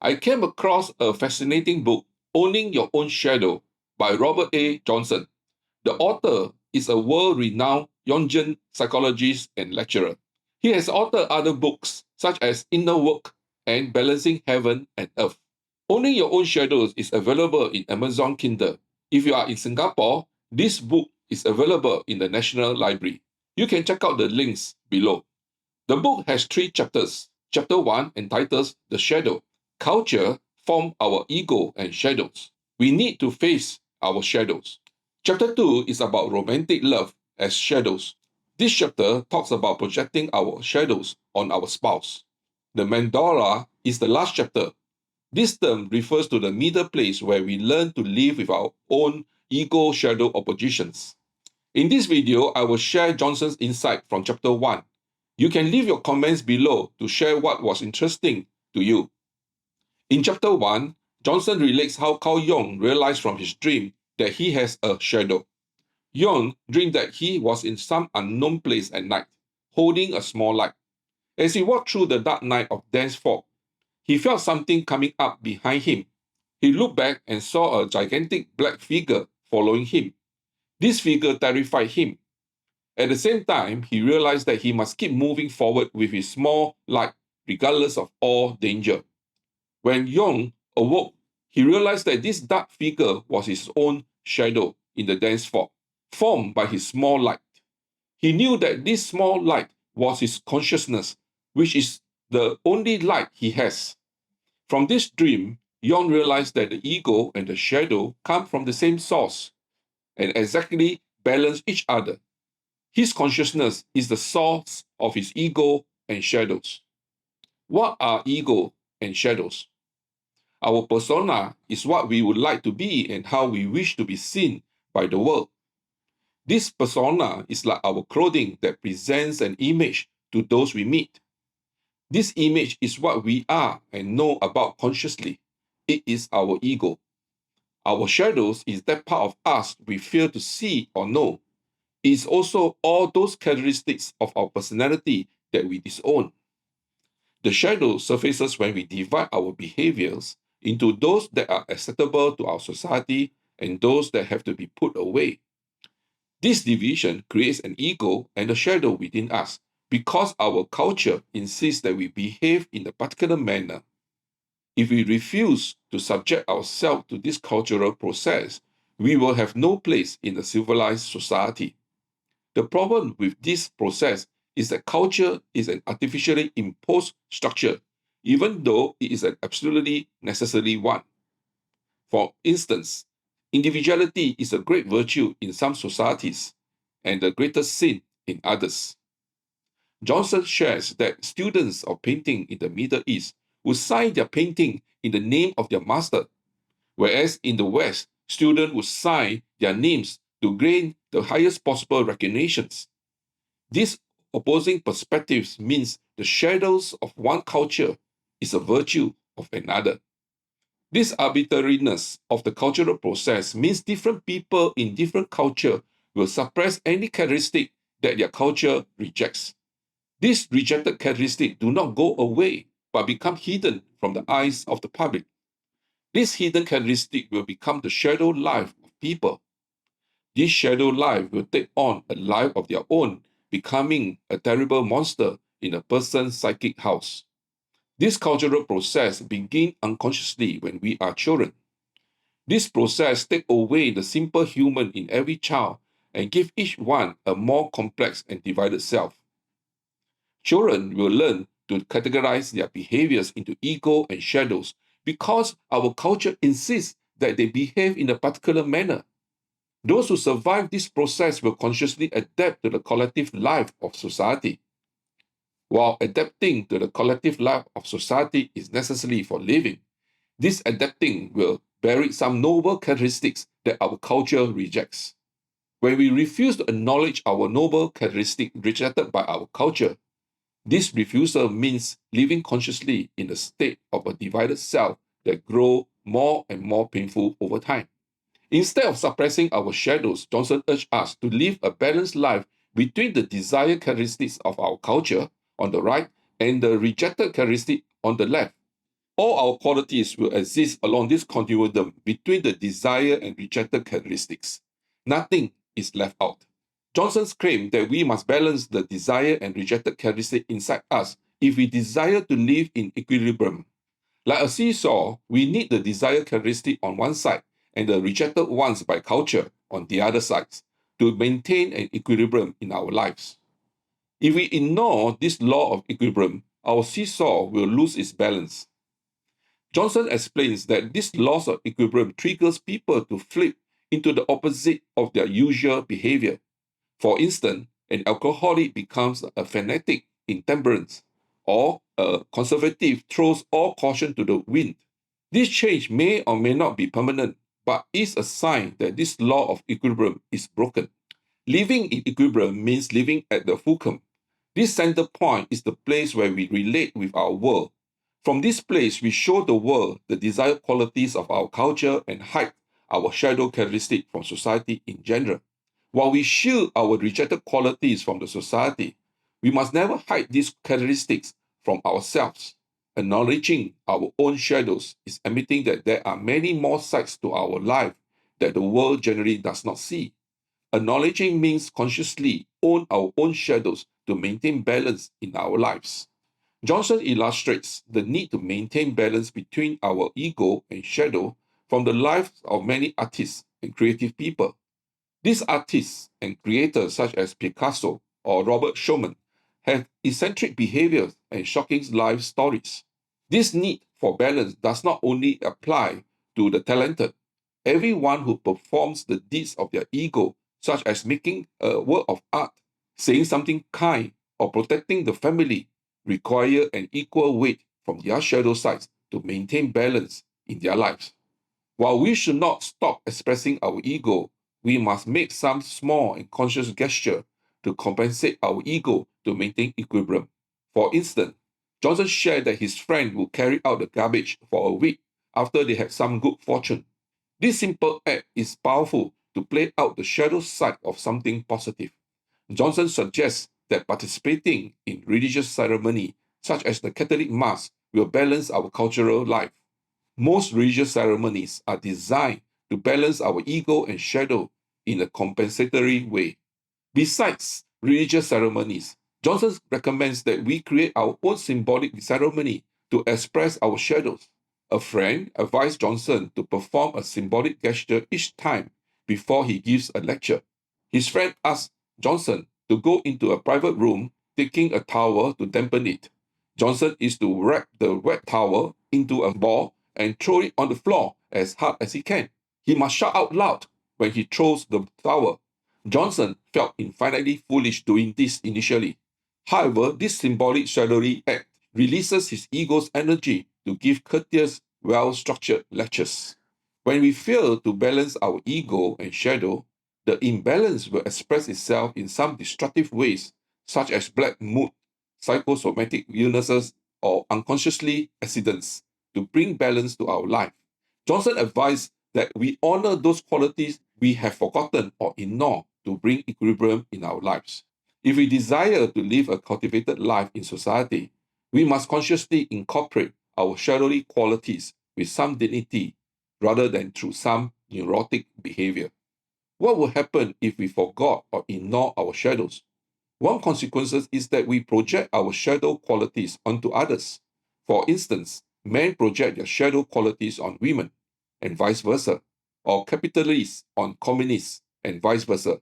I came across a fascinating book, Owning Your Own Shadow, by Robert A. Johnson. The author is a world-renowned Jungian psychologist and lecturer. He has authored other books such as Inner Work and Balancing Heaven and Earth. Owning Your Own Shadows is available in Amazon Kindle. If you are in Singapore, this book is available in the National Library. You can check out the links below. The book has 3 chapters. Chapter 1 entitled The Shadow. Culture form our ego and shadows. We need to face our shadows. Chapter 2 is about romantic love as shadows. This chapter talks about projecting our shadows on our spouse. The mandala is the last chapter. This term refers to the middle place where we learn to live with our own ego-shadow oppositions. In this video, I will share Johnson's insight from chapter 1. You can leave your comments below to share what was interesting to you. In chapter 1, Johnson relates how Carl Jung realized from his dream that he has a shadow. Jung dreamed that he was in some unknown place at night, holding a small light. As he walked through the dark night of dense fog, he felt something coming up behind him. He looked back and saw a gigantic black figure following him. This figure terrified him. At the same time, he realized that he must keep moving forward with his small light, regardless of all danger. When Jung awoke, he realized that this dark figure was his own shadow in the dense fog, formed by his small light. He knew that this small light was his consciousness, which is the only light he has. From this dream, Jung realized that the ego and the shadow come from the same source and exactly balance each other. His consciousness is the source of his ego and shadows. What are ego and shadows? Our persona is what we would like to be and how we wish to be seen by the world. This persona is like our clothing that presents an image to those we meet. This image is what we are and know about consciously. It is our ego. Our shadows is that part of us we fail to see or know. It is also all those characteristics of our personality that we disown. The shadow surfaces when we divide our behaviors into those that are acceptable to our society and those that have to be put away. This division creates an ego and a shadow within us because our culture insists that we behave in a particular manner. If we refuse to subject ourselves to this cultural process, we will have no place in a civilized society. The problem with this process is that culture is an artificially imposed structure, even though it is an absolutely necessary one. For instance, individuality is a great virtue in some societies and the greatest sin in others. Johnson shares that students of painting in the Middle East would sign their painting in the name of their master, whereas in the West, students would sign their names to gain the highest possible recognitions. These opposing perspectives means the shadows of one culture is a virtue of another. This arbitrariness of the cultural process means different people in different culture will suppress any characteristic that their culture rejects. These rejected characteristics do not go away, but become hidden from the eyes of the public. This hidden characteristic will become the shadow life of people. This shadow life will take on a life of their own, becoming a terrible monster in a person's psychic house. This cultural process begins unconsciously when we are children. This process takes away the simple human in every child and gives each one a more complex and divided self. Children will learn to categorize their behaviors into ego and shadows because our culture insists that they behave in a particular manner. Those who survive this process will consciously adapt to the collective life of society. While adapting to the collective life of society is necessary for living, this adapting will bury some noble characteristics that our culture rejects. When we refuse to acknowledge our noble characteristic rejected by our culture, this refusal means living consciously in a state of a divided self that grows more and more painful over time. Instead of suppressing our shadows, Johnson urged us to live a balanced life between the desired characteristics of our culture on the right and the rejected characteristics on the left. All our qualities will exist along this continuum between the desired and rejected characteristics. Nothing is left out. Johnson's claim that we must balance the desired and rejected characteristics inside us if we desire to live in equilibrium. Like a seesaw, we need the desired characteristic on one side and the rejected ones by culture on the other side to maintain an equilibrium in our lives. If we ignore this law of equilibrium, our seesaw will lose its balance. Johnson explains that this loss of equilibrium triggers people to flip into the opposite of their usual behavior. For instance, an alcoholic becomes a fanatic in temperance, or a conservative throws all caution to the wind. This change may or may not be permanent, but is a sign that this law of equilibrium is broken. Living in equilibrium means living at the fulcrum. This center point is the place where we relate with our world. From this place, we show the world the desired qualities of our culture and hide our shadow characteristics from society in general. While we shield our rejected qualities from the society, we must never hide these characteristics from ourselves. Acknowledging our own shadows is admitting that there are many more sides to our life that the world generally does not see. Acknowledging means consciously own our own shadows to maintain balance in our lives. Johnson illustrates the need to maintain balance between our ego and shadow from the lives of many artists and creative people. These artists and creators, such as Picasso or Robert Schumann, have eccentric behaviors and shocking life stories. This need for balance does not only apply to the talented. Everyone who performs the deeds of their ego, such as making a work of art, saying something kind, or protecting the family, require an equal weight from their shadow sides to maintain balance in their lives. While we should not stop expressing our ego, we must make some small and conscious gesture to compensate our ego to maintain equilibrium. For instance, Johnson shared that his friend would carry out the garbage for a week after they had some good fortune. This simple act is powerful to play out the shadow side of something positive. Johnson suggests that participating in religious ceremony, such as the Catholic Mass, will balance our cultural life. Most religious ceremonies are designed to balance our ego and shadow in a compensatory way. Besides religious ceremonies, Johnson recommends that we create our own symbolic ceremony to express our shadows. A friend advised Johnson to perform a symbolic gesture each time before he gives a lecture. His friend asked Johnson to go into a private room, taking a towel to dampen it. Johnson is to wrap the wet towel into a ball and throw it on the floor as hard as he can. He must shout out loud when he throws the towel. Johnson felt infinitely foolish doing this initially. However, this symbolic shadowy act releases his ego's energy to give courteous, well-structured lectures. When we fail to balance our ego and shadow, the imbalance will express itself in some destructive ways, such as black mood, psychosomatic illnesses, or unconsciously accidents, to bring balance to our life. Johnson advised that we honor those qualities we have forgotten or ignore to bring equilibrium in our lives. If we desire to live a cultivated life in society, we must consciously incorporate our shadowy qualities with some dignity rather than through some neurotic behavior. What will happen if we forgot or ignore our shadows? One consequence is that we project our shadow qualities onto others. For instance, men project their shadow qualities on women, and vice versa, or capitalists on communists, and vice versa.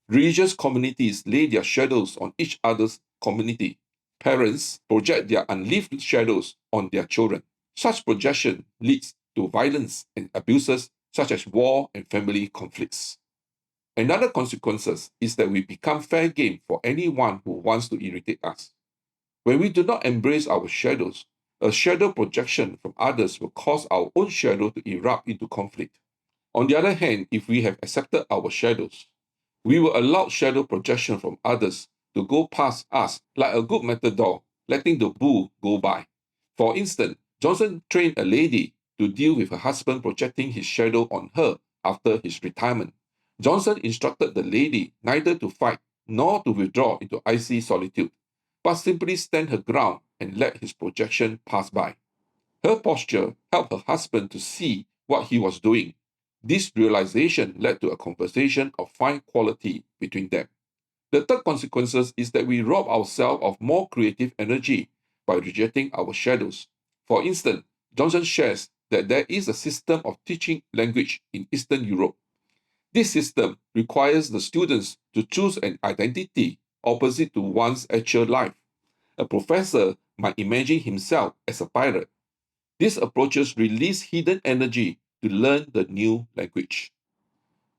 Religious communities lay their shadows on each other's community. Parents project their unlived shadows on their children. Such projection leads to violence and abuses such as war and family conflicts. Another consequence is that we become fair game for anyone who wants to irritate us. When we do not embrace our shadows, a shadow projection from others will cause our own shadow to erupt into conflict. On the other hand, if we have accepted our shadows, we will allow shadow projection from others to go past us like a good matador, letting the bull go by. For instance, Johnson trained a lady to deal with her husband projecting his shadow on her after his retirement. Johnson instructed the lady neither to fight nor to withdraw into icy solitude, but simply stand her ground and let his projection pass by. Her posture helped her husband to see what he was doing. This realization led to a conversation of fine quality between them. The third consequence is that we rob ourselves of more creative energy by rejecting our shadows. For instance, Johnson shares that there is a system of teaching language in Eastern Europe. This system requires the students to choose an identity opposite to one's actual life. A professor might imagine himself as a pirate. These approaches release hidden energy to learn the new language.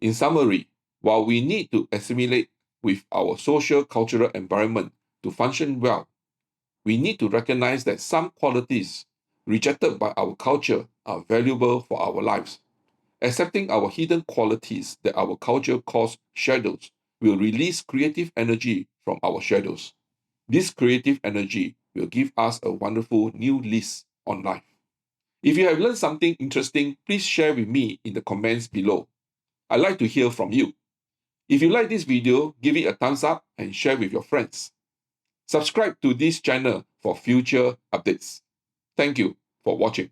In summary, while we need to assimilate with our social cultural environment to function well, we need to recognize that some qualities rejected by our culture are valuable for our lives. Accepting our hidden qualities that our culture calls shadows will release creative energy from our shadows. This creative energy will give us a wonderful new lease on life. If you have learned something interesting, please share with me in the comments below. I'd like to hear from you. If you like this video, give it a thumbs up and share with your friends. Subscribe to this channel for future updates. Thank you for watching.